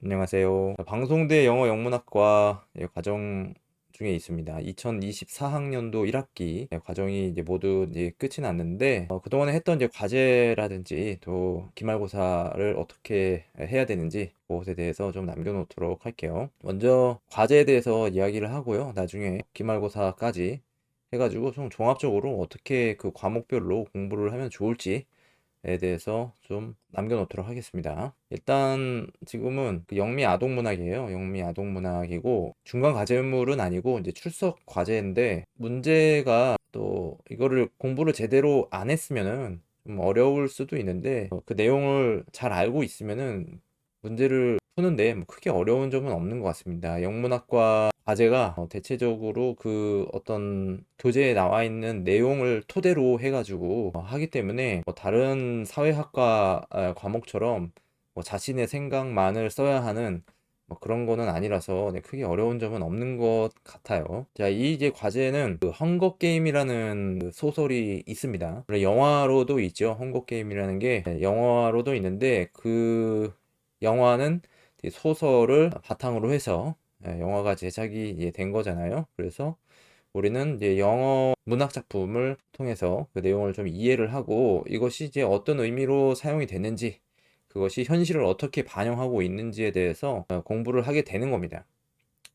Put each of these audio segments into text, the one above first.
안녕하세요. 방송대 영어 영문학과 과정 중에 있습니다. 2024학년도 1학기 과정이 이제 모두 이제 끝이 났는데 그동안에 했던 이제 과제라든지 또 기말고사를 어떻게 해야 되는지 그것에 대해서 좀 남겨놓도록 할게요. 먼저 과제에 대해서 이야기를 하고요. 나중에 기말고사까지 해가지고 좀 종합적으로 어떻게 그 과목별로 공부를 하면 좋을지 에 대해서 좀 남겨놓도록 하겠습니다. 일단 지금은 그 영미 아동문학이에요. 영미 아동문학이고 중간 과제물은 아니고 이제 출석 과제인데 문제가 또 이거를 공부를 제대로 안 했으면은 좀 어려울 수도 있는데 그 내용을 잘 알고 있으면은 문제를 푸는데 뭐 크게 어려운 점은 없는 것 같습니다. 영문학과 과제가 대체적으로 그 어떤 교재에 나와 있는 내용을 토대로 해가지고 하기 때문에 다른 사회학과 과목처럼 자신의 생각만을 써야 하는 그런 거는 아니라서 크게 어려운 점은 없는 것 같아요. 자, 이 이제 과제는 그 헝거 게임이라는 그 소설이 있습니다. 물론 영화로도 있죠. 헝거 게임이라는 게 영화로도 있는데 그 영화는 소설을 바탕으로 해서 영화가 제작이 이제 된 거잖아요. 그래서 우리는 이제 영어 문학 작품을 통해서 그 내용을 좀 이해를 하고 이것이 이제 어떤 의미로 사용이 됐는지 그것이 현실을 어떻게 반영하고 있는지에 대해서 공부를 하게 되는 겁니다.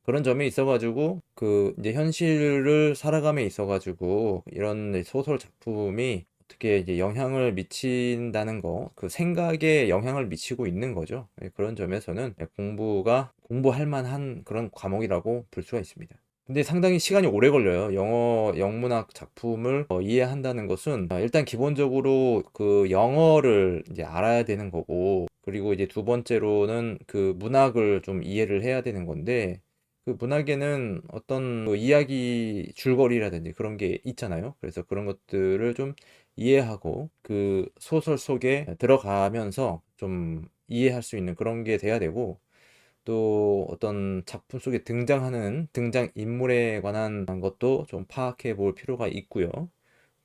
그런 점이 있어가지고 그 이제 현실을 살아감에 있어가지고 이런 소설 작품이 어떻게 이제 영향을 미친다는 거, 그 생각에 영향을 미치고 있는 거죠. 그런 점에서는 공부가 공부할 만한 그런 과목이라고 볼 수가 있습니다. 근데 상당히 시간이 오래 걸려요. 영어 영문학 작품을 이해한다는 것은 일단 기본적으로 그 영어를 이제 알아야 되는 거고, 그리고 이제 두 번째로는 그 문학을 좀 이해를 해야 되는 건데, 그 문학에는 어떤 그 이야기 줄거리라든지 그런 게 있잖아요. 그래서 그런 것들을 좀 이해하고 그 소설 속에 들어가면서 좀 이해할 수 있는 그런 게 돼야 되고, 또 어떤 작품 속에 등장하는 등장인물에 관한 것도 좀 파악해 볼 필요가 있고요.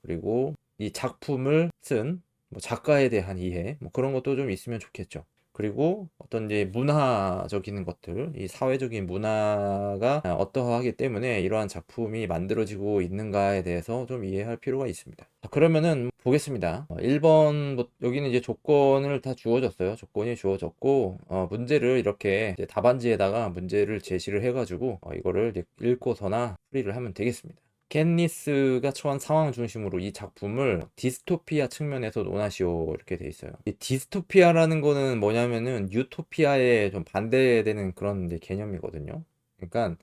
그리고 이 작품을 쓴 작가에 대한 이해, 그런 것도 좀 있으면 좋겠죠. 그리고 어떤 이제 문화적인 것들, 이 사회적인 문화가 어떠하기 때문에 이러한 작품이 만들어지고 있는가에 대해서 좀 이해할 필요가 있습니다. 자, 그러면은 보겠습니다. 1번, 여기는 이제 조건을 다 주어졌어요. 조건이 주어졌고, 문제를 이렇게 이제 답안지에다가 문제를 제시를 해가지고, 이거를 이제 읽고서나 풀이를 하면 되겠습니다. 캣니스가 처한 상황 중심으로 이 작품을 디스토피아 측면에서 논하시오 이렇게 돼 있어요. 이 디스토피아라는 거는 뭐냐면은 유토피아에 좀 반대되는 그런 이제 개념이거든요. 그러니까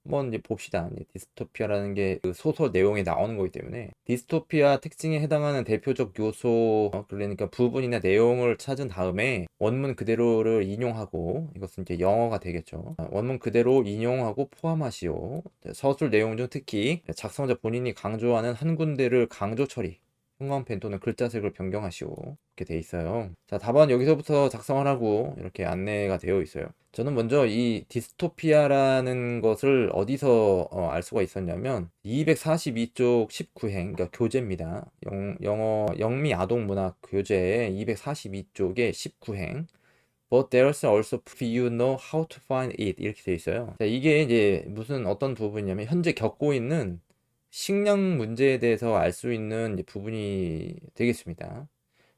한번 이제 봅시다. 이제 디스토피아라는 게 그 소설 내용에 나오는 거기 때문에 디스토피아 특징에 해당하는 대표적 요소, 그러니까 부분이나 내용을 찾은 다음에 원문 그대로를 인용하고, 이것은 이제 영어가 되겠죠. 원문 그대로 인용하고 포함하시오. 서술 내용 중 특히 작성자 본인이 강조하는 한 군데를 강조 처리, 형광펜 또는 글자색을 변경하시오. 이렇게 돼 있어요. 자, 답안 여기서부터 작성을 하고 이렇게 안내가 되어 있어요. 저는 먼저 이 디스토피아라는 것을 어디서 알 수가 있었냐면 242쪽 19행, 그러니까 교재입니다. 영어 영미 아동 문학 교재의 242쪽에 19행. But there's also if you know how to find it 이렇게 돼 있어요. 자, 이게 이제 무슨 어떤 부분이냐면 현재 겪고 있는 식량 문제에 대해서 알 수 있는 이제 부분이 되겠습니다.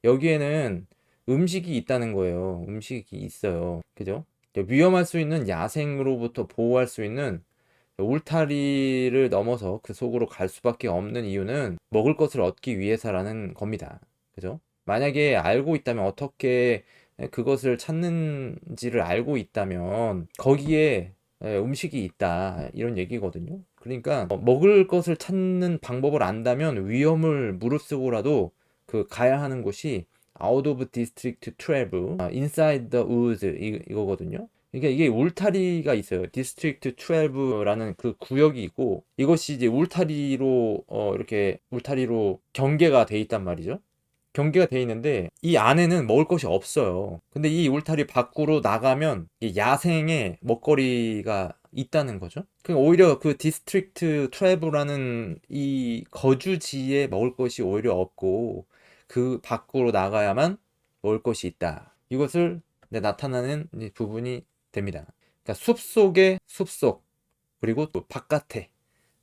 여기에는 음식이 있다는 거예요. 음식이 있어요. 그죠? 위험할 수 있는 야생으로부터 보호할 수 있는 울타리를 넘어서 그 속으로 갈 수밖에 없는 이유는 먹을 것을 얻기 위해서라는 겁니다. 그죠? 만약에 알고 있다면 어떻게 그것을 찾는지를 알고 있다면 거기에 음식이 있다 이런 얘기거든요. 그러니까 먹을 것을 찾는 방법을 안다면 위험을 무릅쓰고라도 그 가야 하는 곳이 Out of District 12, Inside the Woods 이거거든요. 그러니까 이게 울타리가 있어요. 디스트릭트 12라는 그 구역이 있고 이것이 이제 울타리로 이렇게 울타리로 경계가 돼 있단 말이죠. 경계가 돼 있는데 이 안에는 먹을 것이 없어요. 근데 이 울타리 밖으로 나가면 이 야생의 먹거리가 있다는 거죠. 그러니까 오히려 그 디스트릭트 12라는 이 거주지에 먹을 것이 오히려 없고 그 밖으로 나가야만 먹을 것이 있다. 이것을 나타나는 부분이 됩니다. 그러니까 숲속에 숲속, 그리고 또 바깥에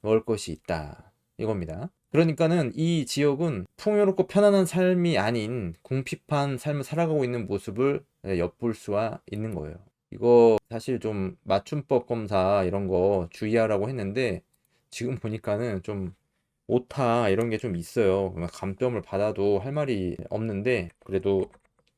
먹을 것이 있다, 이겁니다. 그러니까는 이 지역은 풍요롭고 편안한 삶이 아닌 궁핍한 삶을 살아가고 있는 모습을 엿볼 수가 있는 거예요. 이거 사실 좀 맞춤법 검사 이런 거 주의하라고 했는데, 지금 보니까는 좀 오타 이런 게 좀 있어요. 감점을 받아도 할 말이 없는데, 그래도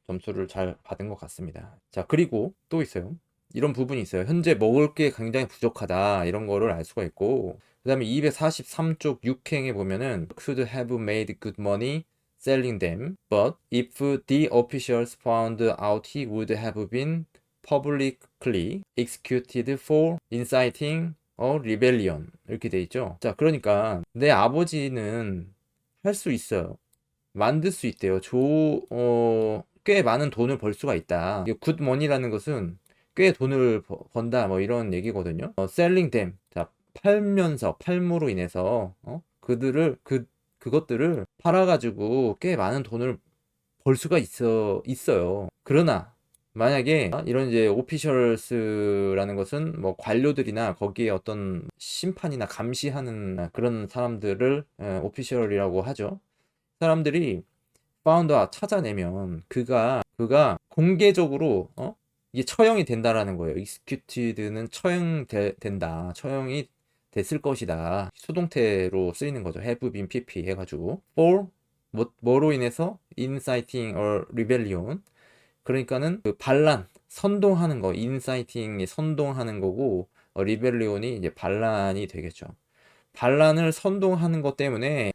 점수를 잘 받은 것 같습니다. 자, 그리고 또 있어요. 이런 부분이 있어요. 현재 먹을 게 굉장히 부족하다, 이런 거를 알 수가 있고, 그 다음에 243쪽 6행에 보면은 could have made good money selling them, but if the officials found out he would have been publicly executed for inciting a rebellion, 이렇게 돼 있죠. 자, 그러니까 내 아버지는 할 수 있어요. 만들 수 있대요. 꽤 많은 돈을 벌 수가 있다. 이게 굿머니라는 것은 꽤 돈을 번다, 뭐 이런 얘기거든요. selling them. 자, 팔므로 인해서, 그것들을 팔아가지고 꽤 많은 돈을 벌 수가 있어요. 그러나, 만약에 이런 이제 오피셜스라는 것은 뭐 관료들이나 거기에 어떤 심판이나 감시하는 그런 사람들을 오피셜이라고 하죠. 사람들이 파운드와 찾아내면 그가 공개적으로 이게 처형이 된다라는 거예요. executed는 된다. 처형이 됐을 것이다. 수동태로 쓰이는 거죠. have been pp 해가지고 for 뭐로 인해서 inciting a rebellion. 그러니까는 그 반란, 선동하는 거, inciting이 선동하는 거고, rebellion이 이제 반란이 되겠죠. 반란을 선동하는 것 때문에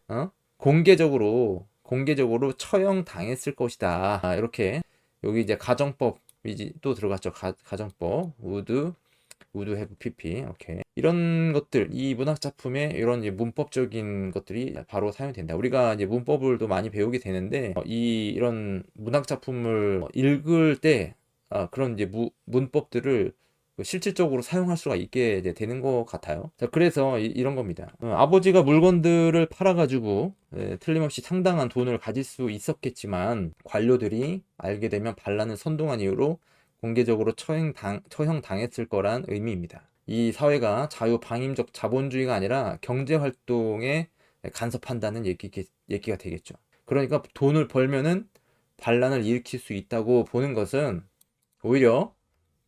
공개적으로 처형 당했을 것이다. 이렇게 여기 이제 가정법이 또 들어갔죠. 가정법 would have pp. 오케이. 이런 것들, 이 문학 작품에 이런 이제 문법적인 것들이 바로 사용된다. 우리가 이제 문법을 또 많이 배우게 되는데, 이런 문학 작품을 읽을 때 그런 이제 문법들을 실질적으로 사용할 수가 있게 이제 되는 것 같아요. 자, 그래서 이런 겁니다. 아버지가 물건들을 팔아가지고 틀림없이 상당한 돈을 가질 수 있었겠지만, 관료들이 알게 되면 반란을 선동한 이유로 공개적으로 처형당했을 거란 의미입니다. 이 사회가 자유방임적 자본주의가 아니라 경제활동에 간섭한다는 얘기가 되겠죠. 그러니까 돈을 벌면은 반란을 일으킬 수 있다고 보는 것은 오히려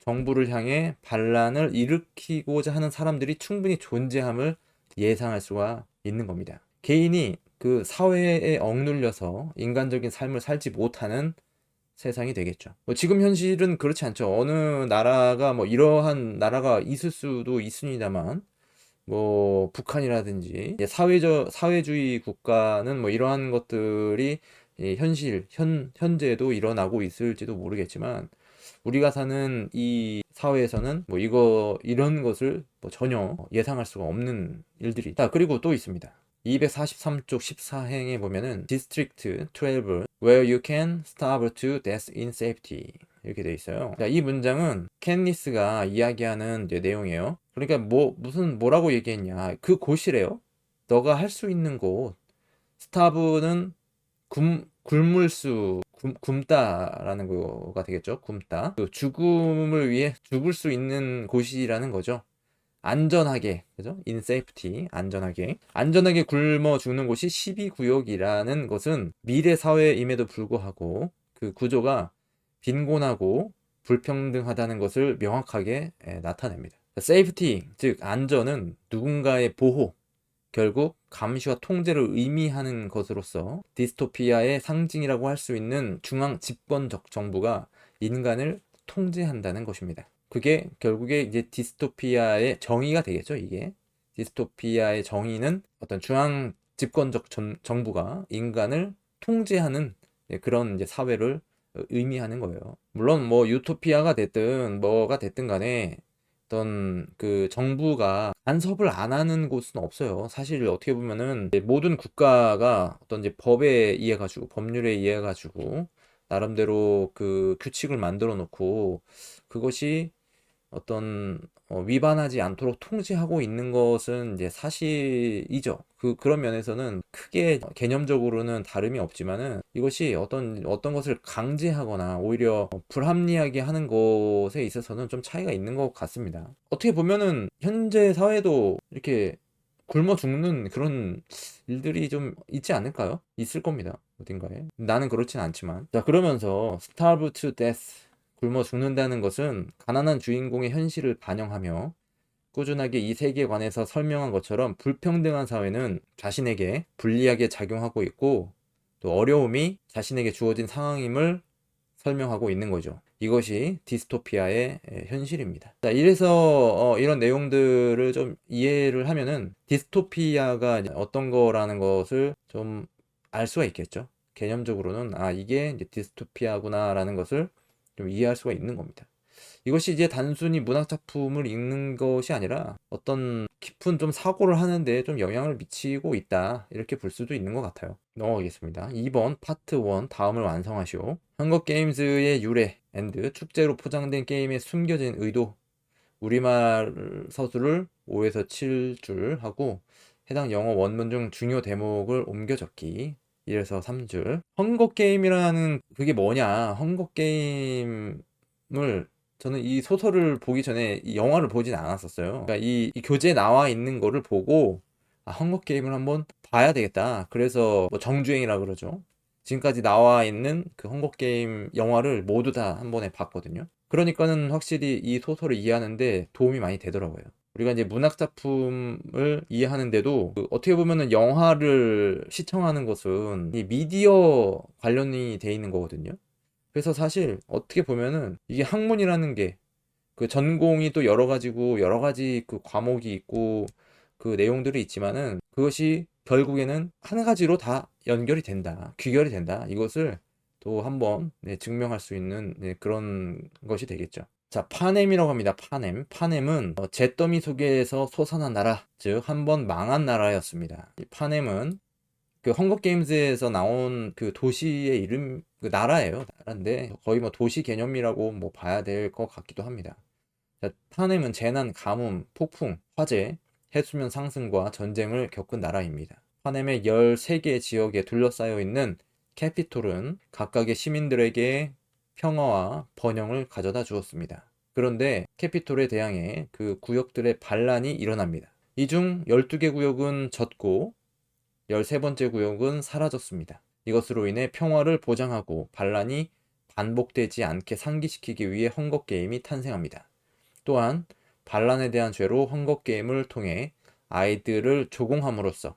정부를 향해 반란을 일으키고자 하는 사람들이 충분히 존재함을 예상할 수가 있는 겁니다. 개인이 그 사회에 억눌려서 인간적인 삶을 살지 못하는 세상이 되겠죠. 지금 현실은 그렇지 않죠. 어느 나라가 뭐 이러한 나라가 있을 수도 있습니다만, 뭐 북한이라든지 사회주의 국가는 뭐 이러한 것들이 현재도 일어나고 있을지도 모르겠지만, 우리가 사는 이 사회에서는 뭐 이런 것을 뭐 전혀 예상할 수가 없는 일들이. 자, 그리고 또 있습니다. 243쪽 14행에 보면은 District 12 where you can starve to death in safety, 이렇게 돼 있어요. 자, 이 문장은 캔니스가 이야기하는 이제 내용이에요. 그러니까 뭐라고 얘기했냐, 그 곳이래요. 너가 할 수 있는 곳. starve는 굶다라는 거가 되겠죠. 굶다. 죽음을 위해 죽을 수 있는 곳이라는 거죠. 안전하게, 그죠? in safety, 안전하게 굶어 죽는 곳이 12구역이라는 것은 미래 사회임에도 불구하고 그 구조가 빈곤하고 불평등하다는 것을 명확하게 나타냅니다. safety, 즉 안전은 누군가의 보호, 결국 감시와 통제를 의미하는 것으로서 디스토피아의 상징이라고 할 수 있는 중앙 집권적 정부가 인간을 통제한다는 것입니다. 그게 결국에 이제 디스토피아의 정의가 되겠죠. 이게 디스토피아의 정의는 어떤 중앙 집권적 정부가 인간을 통제하는 그런 이제 사회를 의미하는 거예요. 물론 뭐 유토피아가 됐든 뭐가 됐든 간에 어떤 그 정부가 간섭을 안 하는 곳은 없어요. 사실 어떻게 보면은 모든 국가가 어떤 이제 법에 의해 가지고, 법률에 의해 가지고 나름대로 그 규칙을 만들어 놓고, 그것이 어떤 위반하지 않도록 통제하고 있는 것은 이제 사실이죠. 그런 면에서는 크게 개념적으로는 다름이 없지만은 이것이 어떤 것을 강제하거나 오히려 불합리하게 하는 것에 있어서는 좀 차이가 있는 것 같습니다. 어떻게 보면은 현재 사회도 이렇게 굶어 죽는 그런 일들이 좀 있지 않을까요? 있을 겁니다. 어딘가에. 나는 그렇진 않지만. 자, 그러면서 starve to death, 굶어 죽는다는 것은 가난한 주인공의 현실을 반영하며 꾸준하게 이 세계관에서 설명한 것처럼 불평등한 사회는 자신에게 불리하게 작용하고 있고 또 어려움이 자신에게 주어진 상황임을 설명하고 있는 거죠. 이것이 디스토피아의 현실입니다. 자, 이래서 이런 내용들을 좀 이해를 하면은 디스토피아가 어떤 거라는 것을 좀 알 수가 있겠죠. 개념적으로는 이게 이제 디스토피아구나라는 것을 좀 이해할 수가 있는 겁니다. 이것이 이제 단순히 문학 작품을 읽는 것이 아니라 어떤 깊은 좀 사고를 하는데 좀 영향을 미치고 있다, 이렇게 볼 수도 있는 것 같아요. 넘어가겠습니다. 2번 파트 1 다음을 완성하시오. 헝거 게임즈의 유래 앤드 축제로 포장된 게임의 숨겨진 의도, 우리말 서술을 5에서 7줄 하고 해당 영어 원문 중 중요 대목을 옮겨 적기 1에서 3줄. 헝거 게임이라는 그게 뭐냐? 헝거 게임을 저는 이 소설을 보기 전에 이 영화를 보진 않았었어요. 그러니까 이 교재에 나와 있는 거를 보고 헝거 게임을 한번 봐야 되겠다. 그래서 뭐 정주행이라 그러죠. 지금까지 나와 있는 그 헝거 게임 영화를 모두 다 한 번에 봤거든요. 그러니까는 확실히 이 소설을 이해하는데 도움이 많이 되더라고요. 우리가 이제 문학 작품을 이해하는데도 어떻게 보면은 영화를 시청하는 것은 이 미디어 관련이 돼 있는 거거든요. 그래서 사실 어떻게 보면은 이게 학문이라는 게 그 전공이 또 여러 가지고 여러 가지 그 과목이 있고 그 내용들이 있지만은 그것이 결국에는 한 가지로 다 연결이 된다, 귀결이 된다. 이것을 또 한번 증명할 수 있는 그런 것이 되겠죠. 자, 파넴이라고 합니다. 파넴은 잿더미 속에서 솟아난 나라, 즉 한번 망한 나라였습니다. 이 파넴은 그 헝거 게임즈에서 나온 그 도시의 이름, 그 나라예요. 나라인데 거의 뭐 도시 개념이라고 뭐 봐야 될 것 같기도 합니다. 자, 파넴은 재난, 가뭄, 폭풍, 화재, 해수면 상승과 전쟁을 겪은 나라입니다. 파넴의 13개 지역에 둘러싸여 있는 캐피톨은 각각의 시민들에게 평화와 번영을 가져다 주었습니다. 그런데 캐피톨에 대항해 그 구역들의 반란이 일어납니다. 이 중 12개 구역은 졌고 13번째 구역은 사라졌습니다. 이것으로 인해 평화를 보장하고 반란이 반복되지 않게 상기시키기 위해 헝거 게임이 탄생합니다. 또한 반란에 대한 죄로 헝거 게임을 통해 아이들을 조공함으로써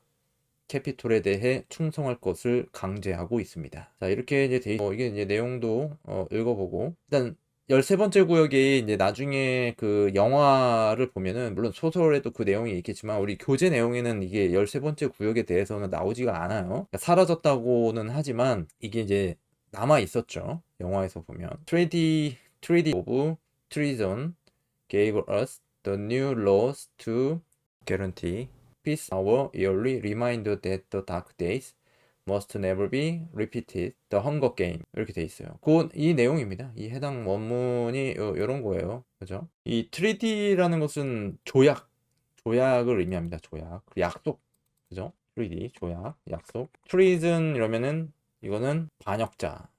캐피톨에 대해 충성할 것을 강제하고 있습니다. 자, 이렇게 이제 이게 이제 내용도 읽어보고, 일단 13번째 구역이 이제 나중에 그 영화를 보면은 물론 소설에도 그 내용이 있겠지만 우리 교재 내용에는 이게 13번째 구역에 대해서는 나오지가 않아요. 그러니까 사라졌다고는 하지만 이게 이제 남아 있었죠. 영화에서 보면 Treaty of Treason gave us the new laws to guarantee peace, our yearly reminder that the dark days must never be repeated. The Hunger Game 이렇게 돼 있어요. 이 내용입니다. 이 해당 원문이 이런 거예요. 그죠? 이 트리티라는 것은 조약을 의미합니다. 조약, 약속, 그죠? 트리티, 조약, 약속. 트리즌 이러면은 이거는 반역자.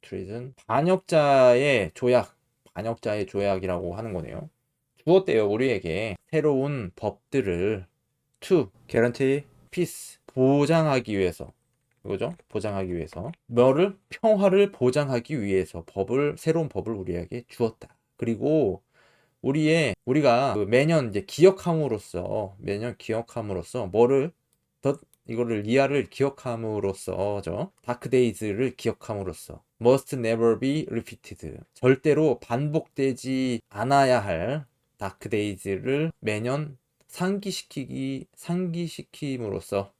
트리즌, 반역자의 조약이라고 하는 거네요. 주었대요, 우리에게 새로운 법들을 to guarantee peace, 보장하기 위해서. 그거죠? 보장하기 위해서. 뭐를? 평화를 보장하기 위해서 새로운 법을 우리에게 주었다. 그리고 우리가 그 매년 이제 기억함으로써 뭐를 이거를 리아를 기억함으로써죠. 다크데이즈를 기억함으로써 must never be repeated, 절대로 반복되지 않아야 할 다크데이즈를 매년 상기시킴으로써,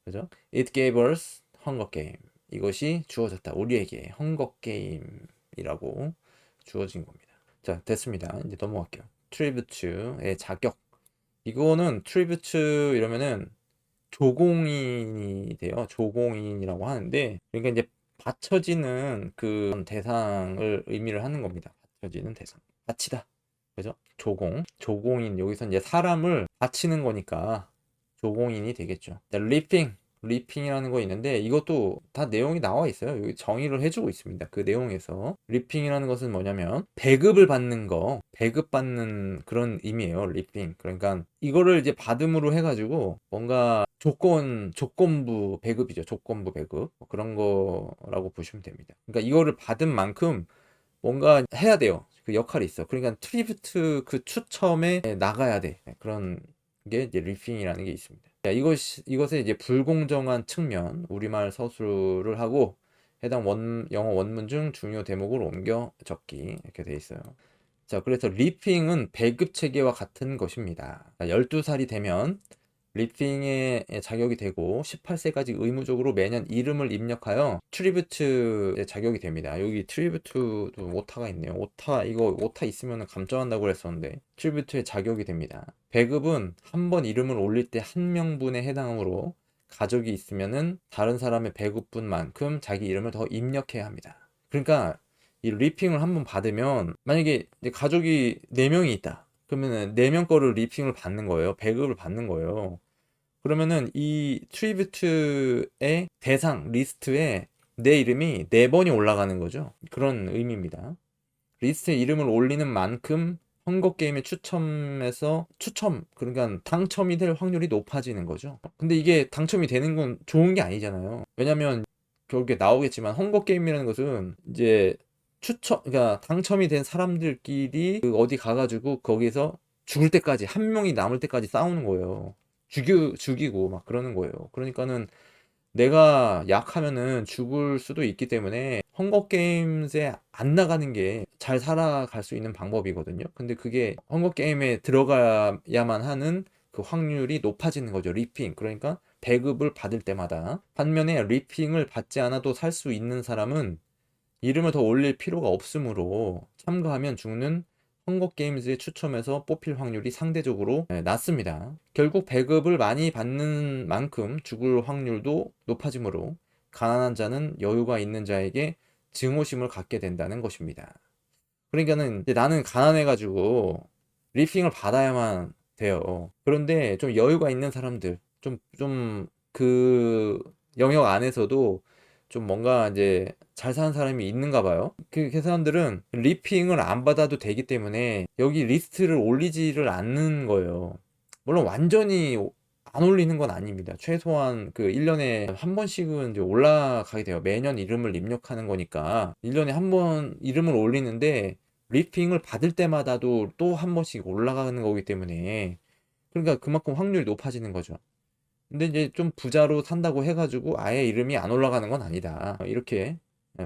그죠? It gave us Hunger Game, 이것이 주어졌다. 우리에게 헝거 게임이라고 주어진 겁니다. 자, 됐습니다. 이제 넘어갈게요. 트리뷰츠의 자격. 이거는 트리뷰츠 이러면은 조공인이 돼요. 조공인이라고 하는데, 그러니까 이제 바쳐지는 그 대상을 의미를 하는 겁니다. 바쳐지는 대상. 바치다. 그죠? 조공인. 여기서 이제 사람을 바치는 거니까 조공인이 되겠죠. 리핑이라는 거 있는데 이것도 다 내용이 나와 있어요. 여기 정의를 해주고 있습니다. 그 내용에서 리핑이라는 것은 뭐냐면 배급을 받는 거, 배급받는 그런 의미예요. 리핑. 그러니까 이거를 이제 받음으로 해가지고 뭔가 조건부 배급이죠. 조건부 배급 뭐 그런 거라고 보시면 됩니다. 그러니까 이거를 받은 만큼 뭔가 해야 돼요. 그 역할이 있어. 그러니까 트리뷰트 그 추첨에 나가야 돼. 그런 게 이제 리핑이라는 게 있습니다. 자, 이것의 이제 불공정한 측면, 우리말 서술을 하고 해당 영어 원문 중 중요 대목을 옮겨 적기 이렇게 돼 있어요. 자, 그래서 리핑은 배급 체계와 같은 것입니다. 12살이 되면 리핑에 자격이 되고 18세까지 의무적으로 매년 이름을 입력하여 트리뷰트에 자격이 됩니다. 여기 트리뷰트도 오타가 있네요. 이거 오타 있으면 감점한다고 그랬었는데 트리뷰트에 자격이 됩니다. 배급은 한 번 이름을 올릴 때 한 명분에 해당하므로 가족이 있으면은 다른 사람의 배급분만큼 자기 이름을 더 입력해야 합니다. 그러니까 이 리핑을 한 번 받으면 만약에 가족이 4명이 있다. 그러면은 4명 거를 리핑을 받는 거예요. 배급을 받는 거예요. 그러면은 이 트리뷰트의 대상 리스트에 내 이름이 4번이 올라가는 거죠. 그런 의미입니다. 리스트에 이름을 올리는 만큼 헝거게임의 그러니까 당첨이 될 확률이 높아지는 거죠. 근데 이게 당첨이 되는 건 좋은 게 아니잖아요. 왜냐면 결국에 나오겠지만 헝거게임이라는 것은 이제 그러니까 당첨이 된 사람들끼리 그 어디 가가지고 거기서 죽을 때까지 한 명이 남을 때까지 싸우는 거예요. 죽이고 막 그러는 거예요. 그러니까는 내가 약하면은 죽을 수도 있기 때문에 헝거게임즈에 안 나가는 게 잘 살아갈 수 있는 방법이거든요. 근데 그게 헝거게임에 들어가야만 하는 그 확률이 높아지는 거죠. 리핑. 그러니까 배급을 받을 때마다. 반면에 리핑을 받지 않아도 살 수 있는 사람은 이름을 더 올릴 필요가 없으므로 참가하면 죽는 헝거게임즈의 추첨에서 뽑힐 확률이 상대적으로 낮습니다. 결국 배급을 많이 받는 만큼 죽을 확률도 높아지므로 가난한 자는 여유가 있는 자에게 증오심을 갖게 된다는 것입니다. 그러니까는 이제 나는 가난해가지고 리핑을 받아야만 돼요. 그런데 좀 여유가 있는 사람들, 좀 그 영역 안에서도 좀 뭔가 이제 잘 사는 사람이 있는가 봐요. 그 사람들은 리핑을 안 받아도 되기 때문에 여기 리스트를 올리지를 않는 거예요. 물론 완전히 안 올리는 건 아닙니다. 최소한 그 1년에 한 번씩은 이제 올라가게 돼요. 매년 이름을 입력하는 거니까 1년에 한 번 이름을 올리는데 리핑을 받을 때마다도 또 한 번씩 올라가는 거기 때문에 그러니까 그만큼 확률이 높아지는 거죠. 근데 이제 좀 부자로 산다고 해가지고 아예 이름이 안 올라가는 건 아니다. 이렇게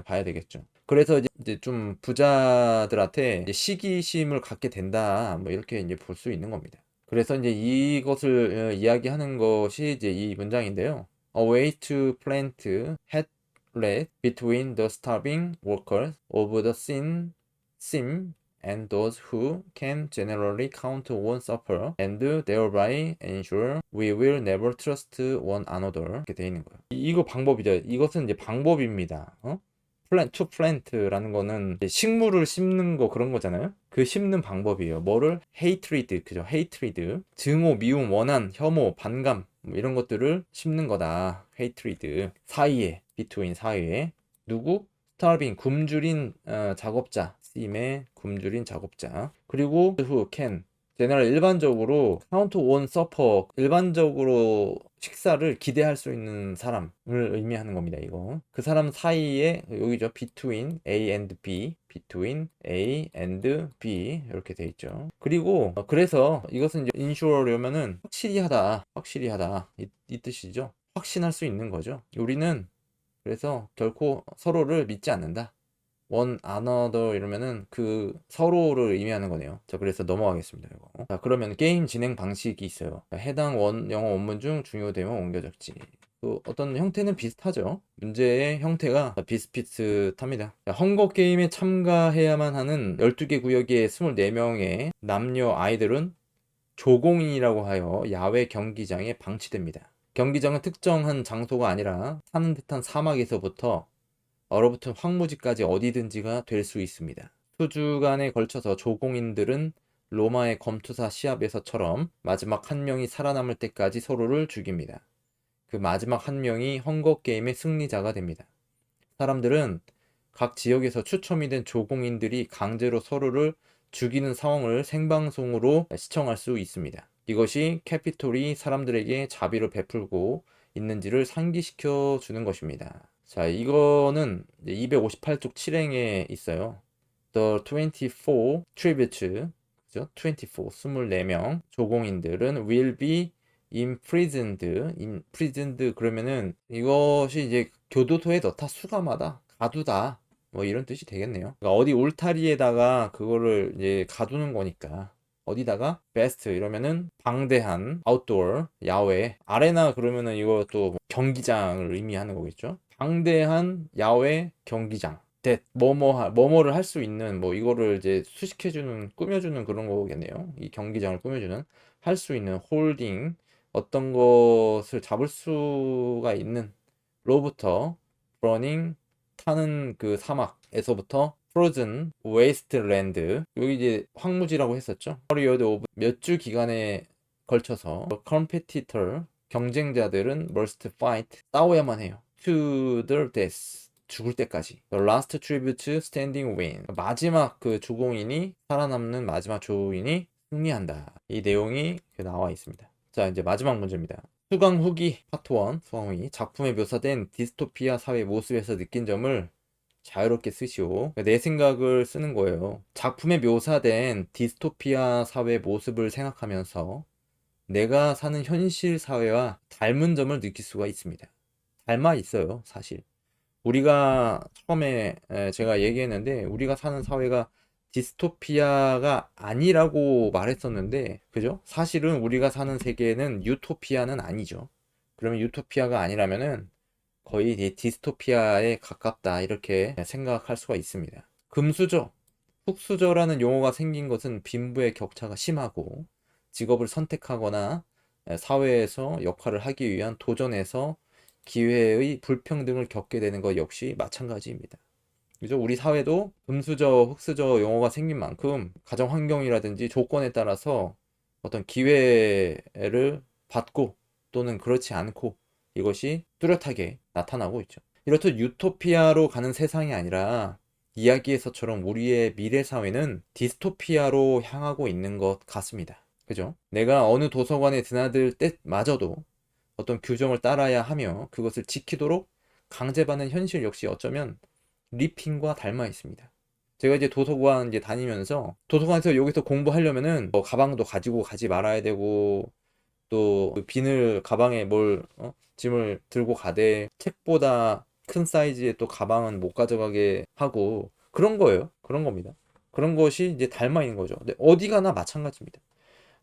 봐야 되겠죠. 그래서 이제 좀 부자들한테 이제 시기심을 갖게 된다. 뭐 이렇게 이제 볼 수 있는 겁니다. 그래서 이제 이것을 이야기하는 것이 이제 이 문장인데요. A way to plant hatred between the starving workers of the sim and those who can generally count on supper and thereby ensure we will never trust one another 이렇게 돼 있는 거예요. 이거 방법이죠. 이것은 이제 방법입니다. to plant라는 거는 식물을 심는 거 그런 거잖아요. 그 심는 방법이에요. 뭐를? hatred, 그죠? hatred. 증오, 미움, 원한, 혐오, 반감 뭐 이런 것들을 심는 거다. hatred. between 사이에. 누구? starving, 굶주린 작업자. sim의 굶주린 작업자. 그리고 who can, general 일반적으로 count on supper, 일반적으로 식사를 기대할 수 있는 사람을 의미하는 겁니다. 이거 그 사람 사이에 여기죠. between A and B 이렇게 돼 있죠. 그리고 그래서 이것은 이제 insure려면은 확실히 하다 이 뜻이죠. 확신할 수 있는 거죠. 우리는 그래서 결코 서로를 믿지 않는다. one another 이러면은 그 서로를 의미하는 거네요. 자, 그래서 넘어가겠습니다. 이거. 자, 그러면 게임 진행 방식이 있어요. 자, 해당 영어 원문 중 중요 대목 옮겨 적지. 그 어떤 형태는 비슷하죠. 문제의 형태가 비슷비슷합니다. 자, 헝거 게임에 참가해야만 하는 12개 구역의 24명의 남녀 아이들은 조공인이라고 하여 야외 경기장에 방치됩니다. 경기장은 특정한 장소가 아니라 사는 듯한 사막에서부터 얼어붙은 황무지까지 어디든지가 될 수 있습니다. 수주간에 걸쳐서 조공인들은 로마의 검투사 시합에서처럼 마지막 한 명이 살아남을 때까지 서로를 죽입니다. 그 마지막 한 명이 헝거게임의 승리자가 됩니다. 사람들은 각 지역에서 추첨이 된 조공인들이 강제로 서로를 죽이는 상황을 생방송으로 시청할 수 있습니다. 이것이 캐피톨이 사람들에게 자비를 베풀고 있는지를 상기시켜 주는 것입니다. 자, 이거는 258쪽 7행에 있어요. The 24 Tributes, 그죠? 24, 24명 조공인들은 will be imprisoned 그러면은 이것이 이제 교도소에 넣다 수감하다, 가두다, 뭐 이런 뜻이 되겠네요. 그러니까 어디 울타리에다가 그거를 이제 가두는 거니까. 어디다가 베스트 이러면은 방대한 아웃도어 야외, 아레나 그러면은 이것도 경기장을 의미하는 거겠죠. 방대한 야외 경기장. 뭐뭐를 할 수 있는 뭐 이거를 이제 수식해주는 꾸며주는 그런 거겠네요. 이 경기장을 꾸며주는 할 수 있는 홀딩 어떤 것을 잡을 수가 있는 로부터 burning 타는 그 사막에서부터 frozen wasteland 여기 이제 황무지라고 했었죠. period of 몇 주 기간에 걸쳐서 competitor 경쟁자들은 must fight 싸워야만 해요. to the death 죽을 때까지. The last tribute standing win. 마지막 그 조공인이 살아남는 마지막 조공인이 승리한다. 이 내용이 나와 있습니다. 자, 이제 마지막 문제입니다. 수강 후기 파트 1 수강 후기 작품에 묘사된 디스토피아 사회 모습에서 느낀 점을 자유롭게 쓰시오. 내 생각을 쓰는 거예요. 작품에 묘사된 디스토피아 사회 모습을 생각하면서 내가 사는 현실 사회와 닮은 점을 느낄 수가 있습니다. 닮아 있어요, 사실. 우리가 처음에 제가 얘기했는데 우리가 사는 사회가 디스토피아가 아니라고 말했었는데 그죠? 사실은 우리가 사는 세계는 유토피아는 아니죠. 그러면 유토피아가 아니라면은 거의 디스토피아에 가깝다 이렇게 생각할 수가 있습니다. 금수저, 흙수저라는 용어가 생긴 것은 빈부의 격차가 심하고 직업을 선택하거나 사회에서 역할을 하기 위한 도전에서 기회의 불평등을 겪게 되는 것 역시 마찬가지입니다. 그죠? 우리 사회도 금수저, 흙수저 용어가 생긴 만큼 가정 환경이라든지 조건에 따라서 어떤 기회를 받고 또는 그렇지 않고 이것이 뚜렷하게 나타나고 있죠. 이렇듯 유토피아로 가는 세상이 아니라 이야기에서처럼 우리의 미래 사회는 디스토피아로 향하고 있는 것 같습니다. 그죠? 내가 어느 도서관에 드나들 때마저도 어떤 규정을 따라야 하며 그것을 지키도록 강제받는 현실 역시 어쩌면 리핑과 닮아 있습니다. 제가 이제 도서관 이제 다니면서 도서관에서 여기서 공부하려면은 뭐 가방도 가지고 가지 말아야 되고 또 비늘 가방에 짐을 들고 가되 책보다 큰 사이즈의 또 가방은 못 가져가게 하고 그런 거예요. 그런 겁니다. 그런 것이 이제 닮아 있는 거죠. 근데 어디 가나 마찬가지입니다.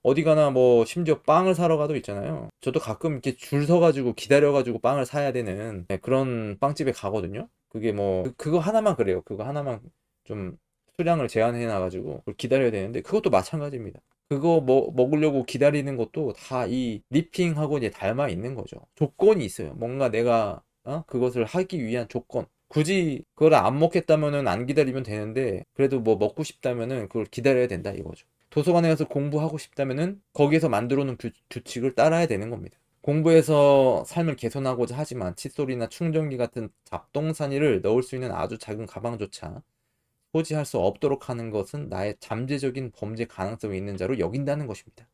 어디 가나 뭐 심지어 빵을 사러 가도 있잖아요. 저도 가끔 이렇게 줄 서가지고 기다려가지고 빵을 사야 되는 그런 빵집에 가거든요. 그게 뭐 그거 하나만 그래요. 그거 하나만 좀 수량을 제한해 놔가지고 그걸 기다려야 되는데 그것도 마찬가지입니다. 그거 먹으려고 기다리는 것도 다 이 리핑하고 이제 닮아 있는 거죠. 조건이 있어요. 뭔가 내가 그것을 하기 위한 조건. 굳이 그걸 안 먹겠다면은 안 기다리면 되는데 그래도 뭐 먹고 싶다면은 그걸 기다려야 된다 이거죠. 도서관에 가서 공부하고 싶다면은 거기에서 만들어 놓은 규칙을 따라야 되는 겁니다. 공부해서 삶을 개선하고자 하지만 칫솔이나 충전기 같은 잡동사니를 넣을 수 있는 아주 작은 가방조차 소지할 수 없도록 하는 것은 나의 잠재적인 범죄 가능성이 있는 자로 여긴다는 것입니다.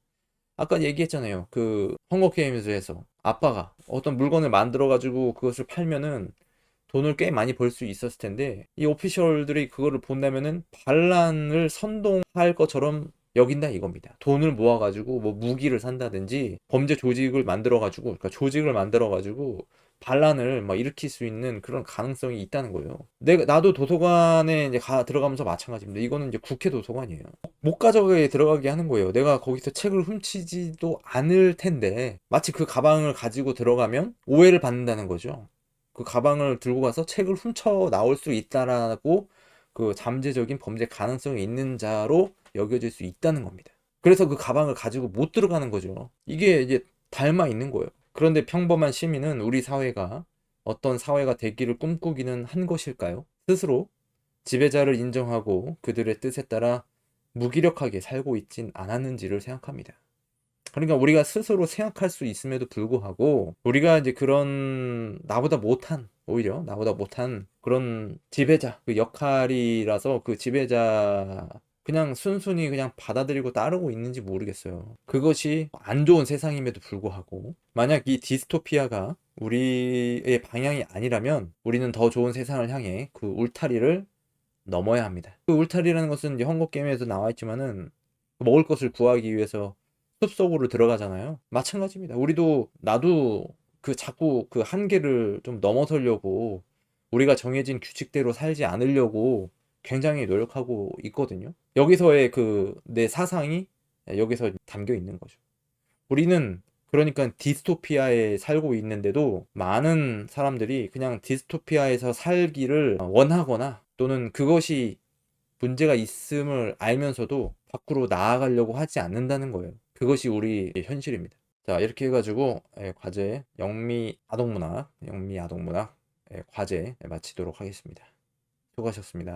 아까 얘기했잖아요. 그 헝거게임즈에서 아빠가 어떤 물건을 만들어 가지고 그것을 팔면은 돈을 꽤 많이 벌 수 있었을 텐데 이 오피셜들이 그거를 본다면은 반란을 선동할 것처럼 여긴다 이겁니다. 돈을 모아가지고 뭐 무기를 산다든지 범죄 조직을 만들어가지고 그러니까 조직을 만들어가지고 반란을 막 일으킬 수 있는 그런 가능성이 있다는 거예요. 나도 도서관에 이제 들어가면서 마찬가지입니다. 이거는 이제 국회 도서관이에요. 못 가져가게 들어가게 하는 거예요. 내가 거기서 책을 훔치지도 않을 텐데 마치 그 가방을 가지고 들어가면 오해를 받는다는 거죠. 그 가방을 들고 가서 책을 훔쳐 나올 수 있다라고 그 잠재적인 범죄 가능성이 있는 자로 여겨질 수 있다는 겁니다. 그래서 그 가방을 가지고 못 들어가는 거죠. 이게 이제 닮아 있는 거예요. 그런데 평범한 시민은 우리 사회가 어떤 사회가 되기를 꿈꾸기는 한 것일까요? 스스로 지배자를 인정하고 그들의 뜻에 따라 무기력하게 살고 있진 않았는지를 생각합니다. 그러니까 우리가 스스로 생각할 수 있음에도 불구하고 우리가 이제 그런 오히려 나보다 못한 그런 지배자 그 역할이라서 그 지배자 그냥 순순히 그냥 받아들이고 따르고 있는지 모르겠어요. 그것이 안 좋은 세상임에도 불구하고 만약 이 디스토피아가 우리의 방향이 아니라면 우리는 더 좋은 세상을 향해 그 울타리를 넘어야 합니다. 그 울타리라는 것은 이제 헝거 게임에서 나와 있지만은 먹을 것을 구하기 위해서 숲속으로 들어가잖아요. 마찬가지입니다. 나도 그 자꾸 그 한계를 좀 넘어서려고 우리가 정해진 규칙대로 살지 않으려고 굉장히 노력하고 있거든요. 여기서의 그 내 사상이 여기서 담겨 있는 거죠. 우리는 그러니까 디스토피아에 살고 있는데도 많은 사람들이 그냥 디스토피아에서 살기를 원하거나 또는 그것이 문제가 있음을 알면서도 밖으로 나아가려고 하지 않는다는 거예요. 그것이 우리 현실입니다. 자, 이렇게 해가지고 과제 영미 아동문학 과제 마치도록 하겠습니다. 수고하셨습니다.